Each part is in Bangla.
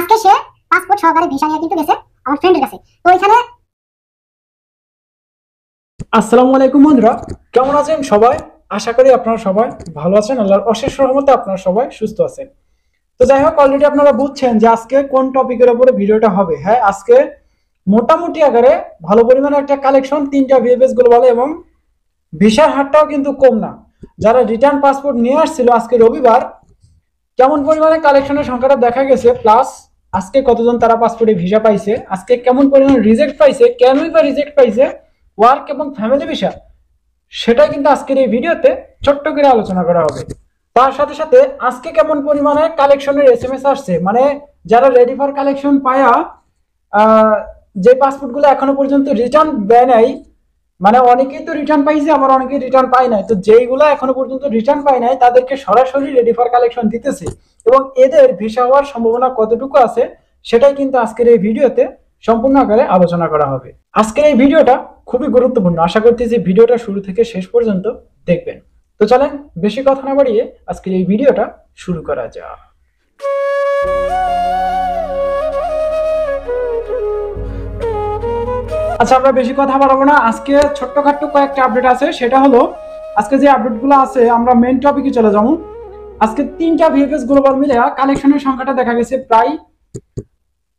আজকে সে পাসপোর্ট সহকারে ভিসা নিয়ে কিন্তু গেছে আমার ফ্রেন্ডের কাছে। তো এখানে আসসালামু আলাইকুম বন্ধুরা, কেমন আছেন সবাই? আশা করি আপনারা সবাই ভালো আছেন। আল্লাহর অশেষ রহমতে আপনারা সবাই সুস্থ আছেন। তো যাই হোক, অলরেডি আপনারা বুঝছেন যে আজকে কোন টপিকের উপরে ভিডিওটা হবে। হ্যাঁ, আজকে মোটামুটি আকারে ভালো পরিমাণে একটা কালেকশন, 3টা ভিএফএস গ্লোবাল এবং ভিসার হারটাও কিন্তু কম না। যারা রিটার্ন পাসপোর্ট নিয়ে আসছিল আজকে রবিবার, কেমন পরিমাণে কালেকশনের সংখ্যাটা দেখা গেছে, প্লাস আজকে কতজন তারা পাসপোর্টে ভিসা পাইছে, আজকে কেমন পরিমাণে রিজেক্ট পাইছে, কেনই বা রিজেক্ট পাইছে, ওয়ার্ক এবং ফ্যামিলি ভিসা, সেটাই কিন্তু আজকের এই ভিডিওতে ছোট্ট করে আলোচনা করা হবে। তার সাথে সাথে আজকে কেমন পরিমাণে কালেকশনের এসএমএস আসছে, মানে যারা রেডি ফর কালেকশন পায়া যে পাসপোর্টগুলো এখনো পর্যন্ত রিটার্ন দেয় নাই, মানে অনেকেই তো রিটার্ন পাইছে, আবার অনেকেই রিটার্ন পায় নাই। তো যেইগুলো এখনো পর্যন্ত রিটার্ন পায় নাই তাদেরকে সরাসরি রেডি ফর কালেকশন দিতেছে, এবং এদের ভিসা হওয়ার সম্ভাবনা কতটুকু আছে সেটাই কিন্তু আজকের এই ভিডিওতে সম্পূর্ণ আকারে আলোচনা করা হবে। আজকের এই ভিডিওটা খুবই গুরুত্বপূর্ণ, আশা করতেছি ভিডিওটা শুরু থেকে শেষ পর্যন্ত দেখবেন। তো চলেন বেশি কথা না বাড়িয়ে আজকের এই ভিডিওটা শুরু করা যাক। আচ্ছা, আমরা বেশি কথা বাড়াবো না। আজকে ছোট্টখাট্ট কয়েকটা আপডেট আছে, সেটা হলো আজকে যে আপডেটগুলো আছে আমরা মেইন টপিকে চলে যাবো। আজকে 3টা ভিএফএস গ্লোবাল মিলে কালেকশনের সংখ্যাটা দেখা গেছে প্রায়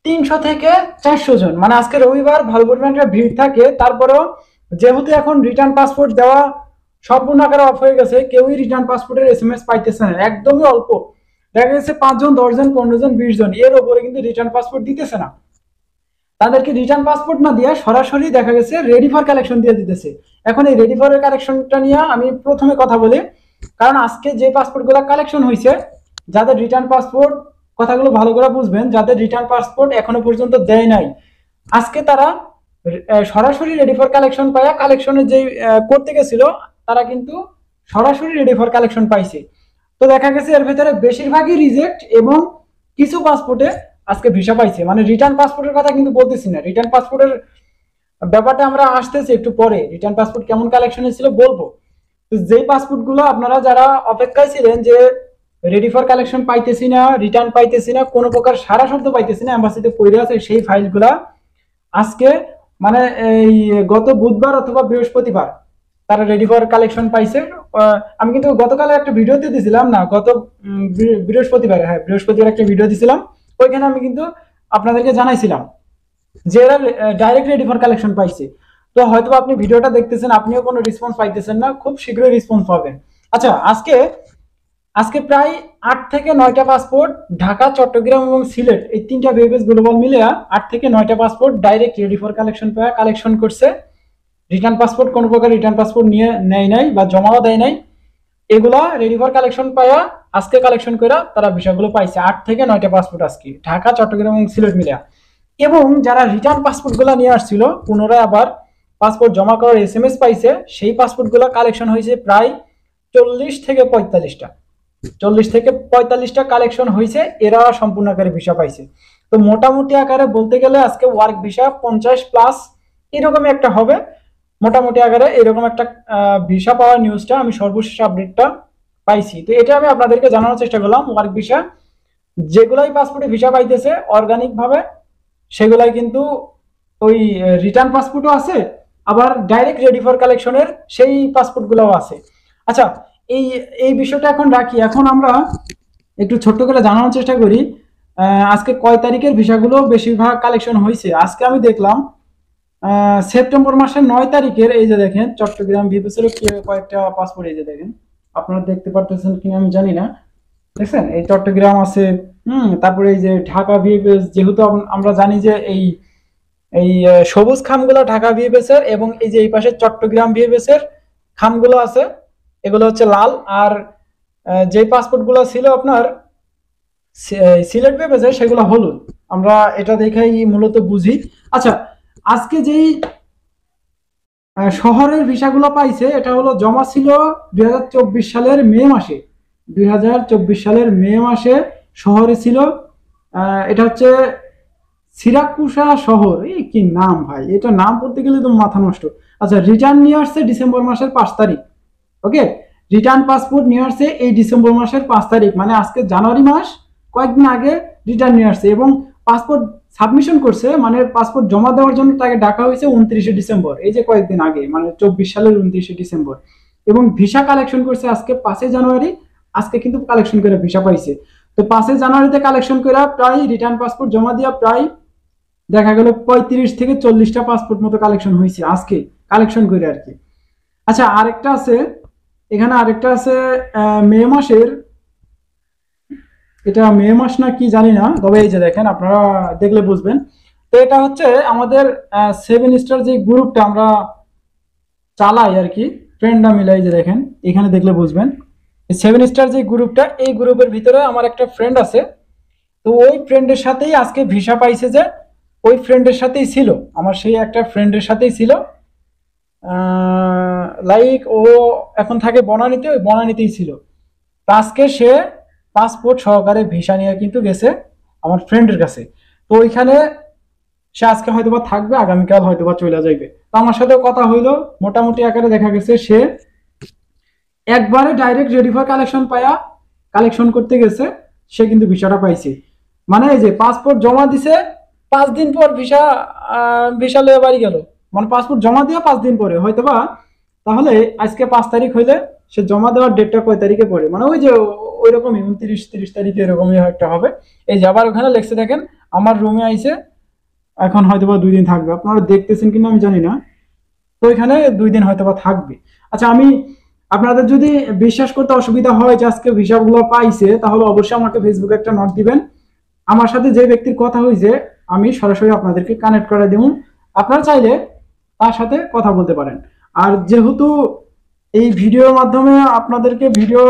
300 থেকে 400 জন। মানে আজকে রবিবার ভালো পরিমাণে ভিড় থাকে, তারপরেও যেহেতু এখন রিটার্ন পাসপোর্ট দেওয়া সম্পূর্ণ আকারে অফ হয়ে গেছে, কেউই রিটার্ন পাসপোর্টের এসএমএস পাইতেছে না, একদমই অল্প। দেখা গেছে 5 জন, 10 জন, 15 জন, 20 জন, এর উপরে কিন্তু রিটার্ন পাসপোর্ট দিতেছে না। তাদেরকে রিটার্ন পাসপোর্ট না দিয়ে সরাসরি দেখা গেছে রেডি ফর কালেকশন দিয়ে দিতেছে। এখন এই রেডি ফর কালেকশনটা নিয়ে আমি প্রথমে কথা বলি, কারণ আজকে যে পাসপোর্টগুলো কালেকশন হয়েছে, যাদের রিটার্ন পাসপোর্ট, কথাগুলো ভালো করে বুঝবেন, যাদের রিটার্ন পাসপোর্ট এখনো পর্যন্ত দেয় নাই, আজকে তারা সরাসরি রেডি ফর কালেকশন পায়া কালেকশনের যে করতে গেছিল, তারা কিন্তু সরাসরি রেডি ফর কালেকশন পাইছে। তো দেখা গেছে এর ভেতরে বেশিরভাগই রিজেক্ট এবং কিছু পাসপোর্টে আজকে ভিসা পাইছে। মানে রিটার্ন পাসপোর্টের কথা কিন্তু বলতেছি না, রিটার্ন পাসপোর্টের ব্যাপারটা আমরা আসতেছি একটু পরে, রিটার্ন পাসপোর্ট কেমন কালেকশনে ছিল বলবো। তো যেই পাসপোর্ট গুলো আপনারা যারা অপেক্ষায় ছিলেন যে রেডি ফর কালেকশন পাইতেছি না, রিটার্ন পাইতেছি না, কোনো প্রকার সারা শব্দ পাইতেছি না, এম্বাসিতে পড়ে আছে, সেই ফাইলগুলা আজকে মানে এই গত বুধবার অথবা বৃহস্পতিবার তারা রেডি ফর কালেকশন পাইছে। আমি কিন্তু গতকালে একটা ভিডিও দিয়েছিলাম, না গত বৃহস্পতিবার, হ্যাঁ বৃহস্পতিবার একটা ভিডিও দিয়েছিলাম, ওইখানে আমি কিন্তু আপনাদেরকে জানাইছিলাম যে এরা ডাইরেক্ট রেডি ফর কালেকশন পাইছে। তো হয়তো আপনি ভিডিওটা দেখতেছেন, আপনিও কোনো রেসপন্স পাইতেছেন না, খুব শীঘ্রই রেসপন্স পাবেন। আচ্ছা, আজকে প্রায় 8 থেকে 9টা পাসপোর্ট ঢাকা, চট্টগ্রাম এবং সিলেট, এই 3টা ভিএফএস গ্লোবাল মিলে 8 থেকে 9টা passport direct ready for collection পাওয়া কালেকশন করছে। রিটার্ন পাসপোর্ট কোনো প্রকার রিটার্ন পাসপোর্ট নিয়ে নেয় নাই বা জমাও দেয় নাই, এগুলা রেডি ফর কালেকশন পাওয়া আজকে কালেকশন করে তারা বিষয়গুলো পাইছে। 8 থেকে 9টা পাসপোর্ট আজকে ঢাকা, চট্টগ্রাম এবং সিলেট মিলে। এবং যারা রিটার্ন পাসপোর্ট গুলা নিয়ে আসছিল, পুনরায় আবার পাসপোর্ট জমা করার এসএমএস পাইছে, সেই পাসপোর্ট গুলা কালেকশন হয়েছে প্রায় 40 থেকে 45টা। 40 থেকে 45টা কালেকশন হয়েছে, এরা সম্পূর্ণ আকারে ভিসা পাইছে। তো মোটামুটি আকারে বলতে গেলে আজকে ওয়ার্ক ভিসা 50+ এরকমই একটা হবে। মোটামুটি আকারে এরকম একটা ভিসা পাওয়ার নিউজটা আমি সর্বশেষ আপডেটটা পাইছি। তো এটা আমি আপনাদেরকে জানানোর চেষ্টা করলাম। ওয়ার্ক ভিসা যেগুলাই পাসপোর্টে ভিসা পাইতেছে অর্গানিক ভাবে, সেগুলাই কিন্তু ওই রিটার্ন পাসপোর্টও আছে, আবার ডাইরেক্ট রেডি ফর কালেকশনের সেই পাসপোর্ট গুলাও আছে। আচ্ছা, এই বিষয়টা এখন রাখি। এখন আমরা একটু ছোট্ট করে জানানোর চেষ্টা করি আজকে কয় তারিখের ভিসাগুলো বেশিরভাগ কালেকশন হয়েছে। আজকে আমি দেখলাম সেপ্টেম্বর মাসের 9 তারিখের, এই যে দেখেন চট্টগ্রাম ভিএফএস এর কয়েকটা পাসপোর্ট, এই যে দেখেন, আপনারা দেখতে পারতেছেন কিনা আমি জানি না, দেখছেন এই চট্টগ্রাম আছে, তারপরে এই যে ঢাকা ভিএফএস, যেহেতু আমরা জানি যে এই এই সবুজ খামগুলো ঢাকা ভিএফএস এর, এবং এই যে এই পাশে চট্টগ্রাম ভিএফএস এর খামগুলো আছে, এগুলো হচ্ছে লাল। আর যে পাসপোর্ট গুলো ছিল আপনার সিলেট ভিএফএস এর, সেগুলো হলুদ। আমরা এটা দেখেই মূলত বুঝি। আচ্ছা, আজকে যেই শহরের ভিসাগুলো পাইছে, এটা হলো জমা ছিল 2024 সালের মে মাসে। 2024 সালের মে মাসে শহরে ছিল, এটা হচ্ছে সিরাকুসা শহর। এই কি নাম ভাই, এটা নাম পড়তে গেলে তো মাথা নষ্ট। আচ্ছা, রিটার্ন নিয়ে আসছে ডিসেম্বর মাসের 5 তারিখ। ওকে, রিটার্ন পাসপোর্ট নিয়ে আসছে এই ডিসেম্বর মাসের 5 তারিখ, মানে আজকে জানুয়ারি মাস, কয়েকদিন আগে রিটার্ন নিয়ে আসছে। এবং পাসপোর্ট সাবমিশন করছে, মানে পাসপোর্ট জমা দেওয়ার জন্য তাকে ডাকা হয়েছে 29শে ডিসেম্বর, এই যে কয়েকদিন আগে, মানে 24 সালের 29শে ডিসেম্বর। এবং ভিসা কালেকশন করছে আজকে 5 জানুয়ারি, আজকে কিন্তু কালেকশন করে ভিসা পাইছে। তো 5 জানুয়ারিতে কালেকশন করে প্রায় রিটার্ন পাসপোর্ট জমা দিয়া প্রায় দেখা গেল 35 থেকে 40টা পাসপোর্ট মতো কালেকশন হয়েছে আজকে কালেকশন করে আর কি। আচ্ছা, আরেকটা আছে এখানে, আরেকটা আছে মে মাসের, এটা মে মাস না কি জানি না, তবে এই যে দেখেন আপনারা দেখলে বুঝবেন। তো এটা হচ্ছে আমাদের 7 স্টার যে গ্রুপটা আমরা চালাই আর কি, ফ্রেন্ডরা মিলাই, যে দেখেন এখানে দেখলে বুঝবেন। 7 স্টার যে গ্রুপটা, এই গ্রুপের ভিতরে আমার একটা ফ্রেন্ড আছে। তো ওই ফ্রেন্ডের সাথেই আজকে ভিসা পাইছে, যে ওই ফ্রেন্ডের সাথেই ছিল, আমার সেই একটা ফ্রেন্ডের সাথেই ছিল। লাইক ও এখন থাকে বনানীতে, ওই বনানীতেই ছিল। তো আজকে সে পাসপোর্ট সহকারে ভিসা নিয়ে কিন্তু গেছে আমার ফ্রেন্ডের কাছে। তো ওইখানে সে আজকে হয়তোবা থাকবে, আগামীকাল হয়তোবা চলে যাবে। তো আমার সাথে কথা হইলো, মোটামুটি আকারে দেখা গেছে সে একবারে ডাইরেক্ট রেডি ফর কালেকশন পায়া কালেকশন করতে গেছে, সে কিন্তু ভিসাটা পাইছে। মানে এই যে পাসপোর্ট জমা দিছে 5 দিন পর ভিসা ভিসা লয়ে বাড়ি গেল, মানে পাসপোর্ট জমা দিয়ে 5 দিন পরে হয়তোবা। তাহলে আজকে 5 তারিখ হইলে সে জমা দেওয়ার ডেটটা কয় তারিখে পড়ে, মানে ওই যে ওই রকমই 29-30 তারিখে এরকমই একটা হবে। এই যে আবার ওখানে লেখছে দেখেন, আমার রুমে আইছে, এখন হয়তোবা 2 দিন থাকবে, আপনারা দেখতেছেন কিনা আমি জানি না। তো এখানে 2 দিন হয়তোবা থাকবে। আচ্ছা, আমি আপনাদের যদি বিশ্বাস করতে অসুবিধা হয় যে আজকে ভিসাগুলো পাইছে, তাহলে অবশ্যই আমাকে ফেসবুকে একটা নোট দিবেন। আমার সাথে যে ব্যক্তির কথা হয়েছে আমি সরাসরি আপনাদেরকে কানেক্ট করে দেব, আপনারা চাইলে তার সাথে কথা বলতে পারেন। আর যেহেতু এই ভিডিওর মাধ্যমে আপনাদেরকে ভিডিও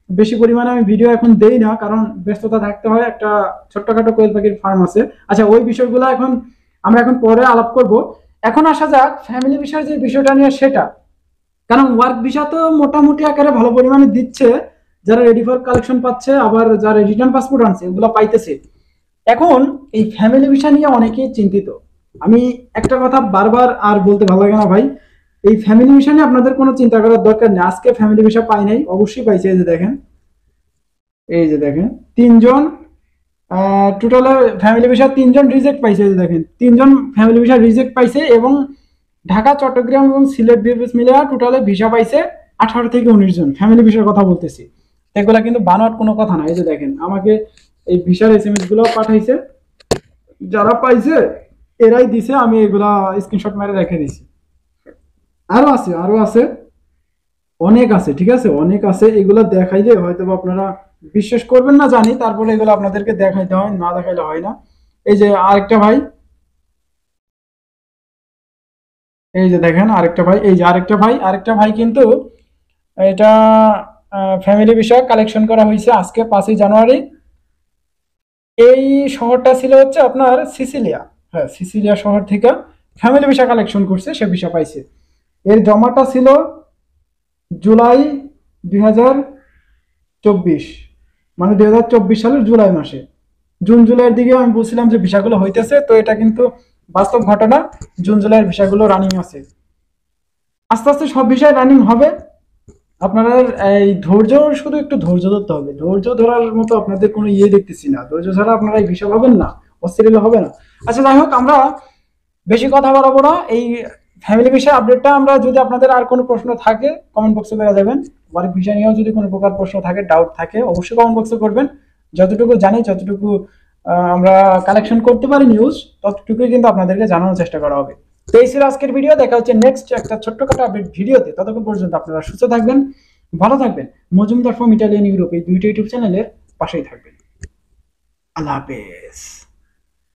বেশি পরিমাণে আমি ভিডিও এখন দেই না, কারণ ব্যস্ততা থাকতে হয়, একটা ছোট্টখাটো কোয়েল পাখির ফার্ম আছে। আচ্ছা, ওই বিষয়গুলো আমরা এখন পরে আলাপ করব। এখন আসা যাক ফ্যামিলি ভিসার যে বিষয়টা নিয়ে, সেটা কারণ ওয়ার্ক ভিসা তো মোটামুটি আকারে ভালো পরিমাণে দিচ্ছে, যারা রেডি ফর কালেকশন পাচ্ছে, আবার যারা রিটার্ন পাসপোর্ট আনছে ওগুলো পাইতেছে। এখন এই ফ্যামিলি ভিসা নিয়ে অনেকেই চিন্তিত। আমি একটা কথা বারবার আর বলতে ভালো লাগে না ভাই, এই ফ্যামিলি ভিসা নিয়ে আপনাদের কোনো চিন্তা করার দরকার নেই। আজকে ফ্যামিলি ভিসা পাই নাই, অবশ্যই পাইছে। এই যে দেখেন, এই যে দেখেন 3জন টোটাল ফ্যামিলি ভিসা 3জন রিজেক্ট পাইছে। এই যে দেখেন 3জন ফ্যামিলি ভিসা রিজেক্ট পাইছে, এবং ঢাকা, চট্টগ্রাম এবং সিলেট বিএফএস মিলে টোটালে ভিসা পাইছে 18 থেকে 19 জন। ফ্যামিলি ভিসার কথা বলতেছি, এগুলা কিন্তু বানোয়াট কোনো কথা না। এই যে দেখেন আমাকে এই ভিসার এসএমএস গুলো পাঠাইছে, যারা পাইছে এরাই দিছে, আমি এগুলা স্ক্রিনশট মেরে রেখে দিছি। আরো আছে, আরো আছে, অনেক আছে, ঠিক আছে, অনেক আছে। এগুলা দেখাইলে হয়তো আপনারা বিশ্বাস করবেন না জানি, তারপরে এগুলো আপনাদেরকে দেখাইতে হয়, না দেখাইলে হয় না। এই যে আরেকটা ভাই, এই যে দেখেন আরেকটা ভাই, এই যে আরেকটা ভাই কিন্তু এটা ফ্যামিলি ভিসা কালেকশন করা হয়েছে আজকে 5 জানুয়ারি। এই শহরটা ছিল হচ্ছে আপনার সিসিলিয়া, হ্যাঁ সিসিলিয়া শহর থেকে ফ্যামিলি ভিসা কালেকশন করছে, সে ভিসা পাইছে। এর জমাটা ছিল জুলাই 2024, মানে 2024 সালের জুলাই মাসে। জুন জুলাইয়ের দিকে আমি বলছিলাম যে ভিসাগুলো হইতেছে, তো এটা কিন্তু বাস্তব ঘটনা। জুন জুলাইয়ের ভিসাগুলো রানিং আছে, আস্তে আস্তে সব বিষয় রানিং হবে। আপনারা এই ধৈর্য, শুধু একটু ধৈর্য ধরতে হবে। ধৈর্য ধরার মতো আপনাদের কোনো ইয়ে দেখতেছি না, ধৈর্য ছাড়া আপনারা এই ভিসা পাবেন না, অস্থির হবে না। আচ্ছা, যাই হোক, আমরা বেশি কথা বাড়াবো না। এই ফ্যামিলি ভিসা আপডেটটা, আমরা যদি আপনাদের আর কোনো প্রশ্ন থাকে কমেন্ট বক্সে দেওয়া যাবেন। ওয়ার্ক ভিসা নিয়েও যদি কোনো প্রকার প্রশ্ন থাকে, ডাউট থাকে, অবশ্যই কমেন্ট বক্সে করবেন। যতটুকু জানি, যতটুকু আমরা কালেকশন করতে পারি নিউজ, ততটুকুই কিন্তু আপনাদেরকে জানানোর চেষ্টা করা হবে। তো এই ছিল আজকের ভিডিও। দেখা হচ্ছে নেক্সট একটা ছোট্টখাটো আপডেট ভিডিওতে। ততক্ষণ পর্যন্ত আপনারা সুস্থ থাকবেন, ভালো থাকবেন। মজুমদার ফ্রম ইটালিয়ান ইউরোপ এই দুইটা ইউটিউব চ্যানেলের পাশেই থাকবেন। আল্লাহ হাফেজ।